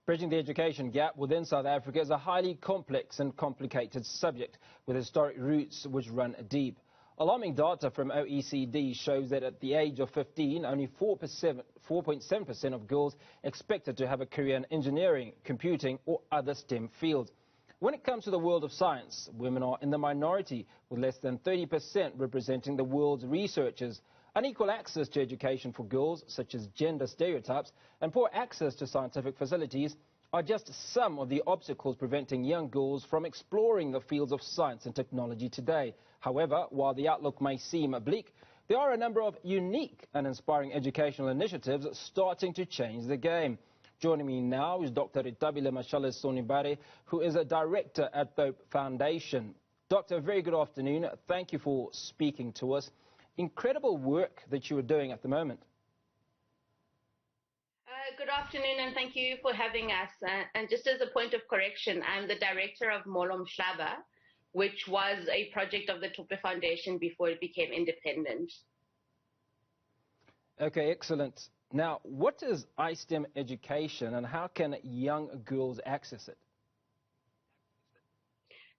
Bridging the education gap within South Africa is a highly complex and complicated subject with historic roots which run deep. Alarming data from OECD shows that at the age of 15, only 4.7% of girls expected to have a career in engineering, computing or other STEM fields. When it comes to the world of science, women are in the minority, with less than 30% representing the world's researchers. Unequal access to education for girls, such as gender stereotypes, and poor access to scientific facilities are just some of the obstacles preventing young girls from exploring the fields of science and technology today. However, while the outlook may seem bleak, there are a number of unique and inspiring educational initiatives starting to change the game. Joining me now is Dr Rethabile Mashale-Sonibar, who is a director at Thope Foundation. Doctor, very good afternoon. Thank you for speaking to us. Incredible work that you are doing at the moment. Good afternoon, and thank you for having us. And just as a point of correction, I'm the director of Molomslava, which was a project of the Thope Foundation before it became independent. Okay, excellent. Now, what is iSTEM education and how can young girls access it?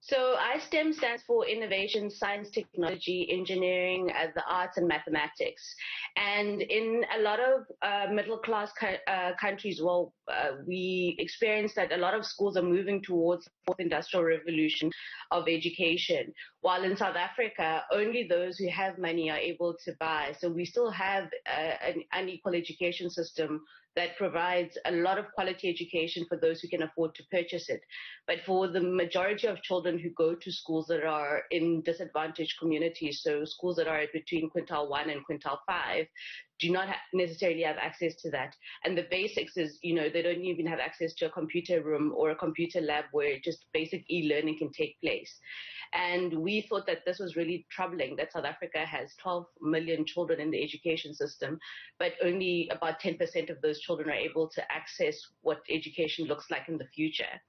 So iSTEM stands for Innovation, Science, Technology, Engineering, the Arts and Mathematics. And in a lot of middle-class countries, we experience that a lot of schools are moving towards the fourth industrial revolution of education, while in South Africa, only those who have money are able to buy. So we still have an unequal education system that provides a lot of quality education for those who can afford to purchase it. But for the majority of children who go to schools that are in disadvantaged communities, so schools that are between quintile 1 and quintile 5, do not necessarily have access to that. And the basics is, they don't even have access to a computer room or a computer lab where just basic e-learning can take place. And we thought that this was really troubling, that South Africa has 12 million children in the education system, but only about 10% of those children are able to access what education looks like in the future.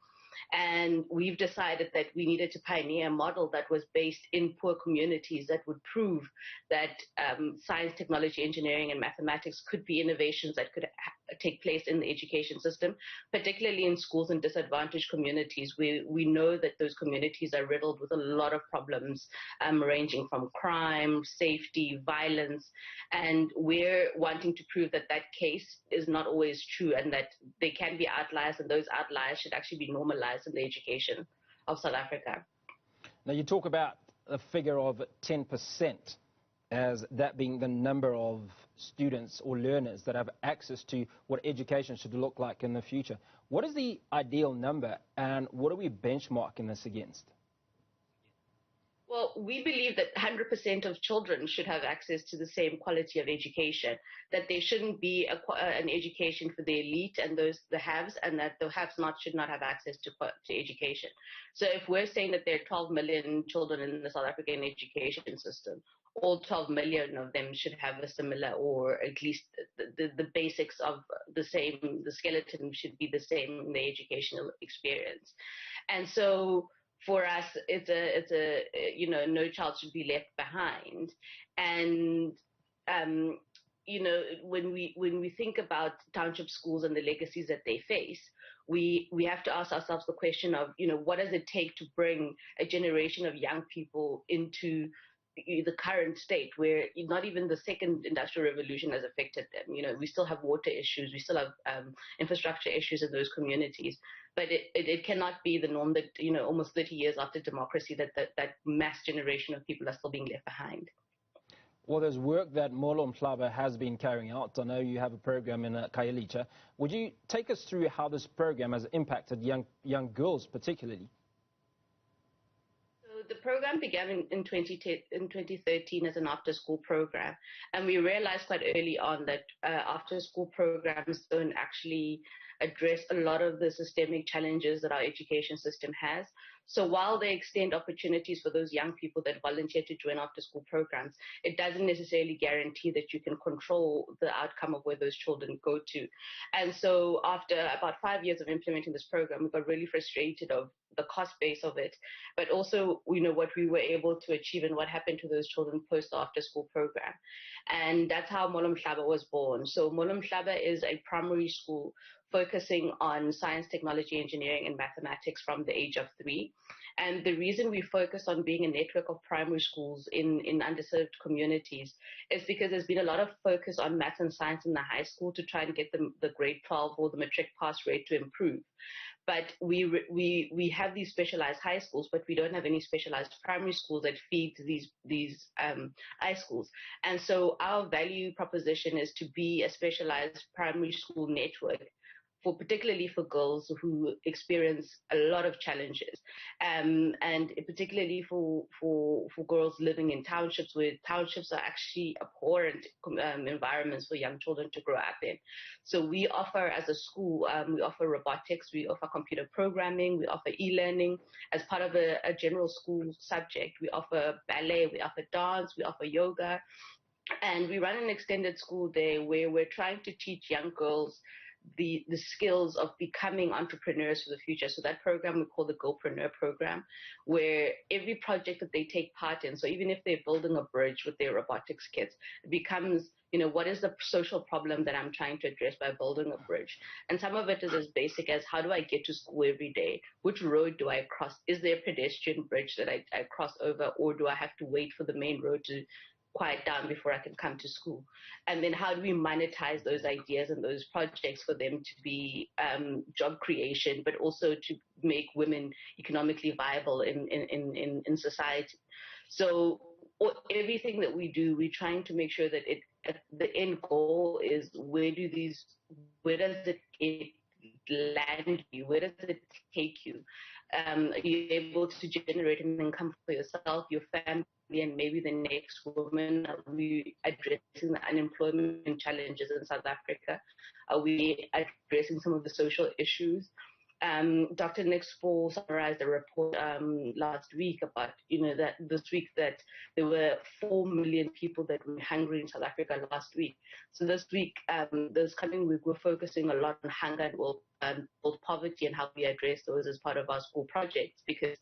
And we've decided that we needed to pioneer a model that was based in poor communities that would prove that science, technology, engineering, and mathematics could be innovations that could take place in the education system, particularly in schools in disadvantaged communities. We know that those communities are riddled with a lot of problems, ranging from crime, safety, violence, and we're wanting to prove that that case is not always true and that they can be outliers, and those outliers should actually be normalized in the education of South Africa. Now, you talk about a figure of 10% as that being the number of students or learners that have access to what education should look like in the future. What is the ideal number, and what are we benchmarking this against? Well, we believe that 100% of children should have access to the same quality of education, that there shouldn't be an education for the elite and the haves, and that the haves should not have access to education. So if we're saying that there are 12 million children in the South African education system, all 12 million of them should have a similar, or at least the basics of the same, the skeleton should be the same in the educational experience. And so for us, it's a no child should be left behind. And when we think about township schools and the legacies that they face, we have to ask ourselves the question of, what does it take to bring a generation of young people into the current state where not even the second industrial revolution has affected them. We still have water issues, we still have infrastructure issues in those communities, but it cannot be the norm that, almost 30 years after democracy, that mass generation of people are still being left behind. Well, there's work that Molomslava has been carrying out. I know you have a program in Khayelitsha. Would you take us through how this program has impacted young girls particularly? The program began in 2013 as an after-school program, and we realized quite early on that after-school programs don't actually address a lot of the systemic challenges that our education system has. So while they extend opportunities for those young people that volunteer to join after-school programs, it doesn't necessarily guarantee that you can control the outcome of where those children go to. And so after about 5 years of implementing this program, we got really frustrated of the cost base of it, but also, what we were able to achieve and what happened to those children post after-school program. And that's how Molomslava was born. So Molomslava is a primary school focusing on science, technology, engineering, and mathematics from the age of 3. And the reason we focus on being a network of primary schools in underserved communities is because there's been a lot of focus on math and science in the high school to try and get the grade 12 or the matric pass rate to improve. But we have these specialized high schools, but we don't have any specialized primary schools that feed these high schools. And so our value proposition is to be a specialized primary school network, particularly for girls who experience a lot of challenges, and particularly for girls living in townships, where townships are actually abhorrent environments for young children to grow up in. So we offer, as a school, we offer robotics, we offer computer programming, we offer e-learning as part of a general school subject. We offer ballet, we offer dance, we offer yoga, and we run an extended school day where we're trying to teach young girls the skills of becoming entrepreneurs for the future. So that program we call the Girlpreneur program, where every project that they take part in, so even if they're building a bridge with their robotics kits, it becomes, what is the social problem that I'm trying to address by building a bridge? And some of it is as basic as, how do I get to school every day? Which road do I cross? Is there a pedestrian bridge that I cross over, or do I have to wait for the main road to quiet down before I can come to school? And then how do we monetize those ideas and those projects for them to be job creation, but also to make women economically viable in society? So everything that we do, we're trying to make sure that the end goal is, where does it land you? Where does it take you? Are you able to generate an income for yourself, your family, and maybe the next woman? Are we addressing the unemployment challenges in South Africa? Are we addressing some of the social issues? Dr. Nick Spall summarized a report last week about, that there were 4 million people that were hungry in South Africa last week. So this coming week, we're focusing a lot on hunger and world poverty and how we address those as part of our school projects, because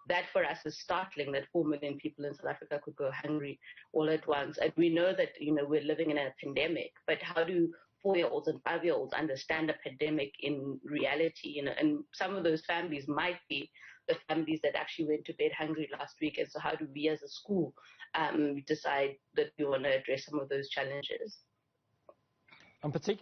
that for us is startling, that 4 million people in South Africa could go hungry all at once. And we know that, we're living in a pandemic, but how do 4-year-olds and 5-year-olds understand a pandemic in reality? And some of those families might be the families that actually went to bed hungry last week. And so how do we as a school decide that we want to address some of those challenges? I'm particularly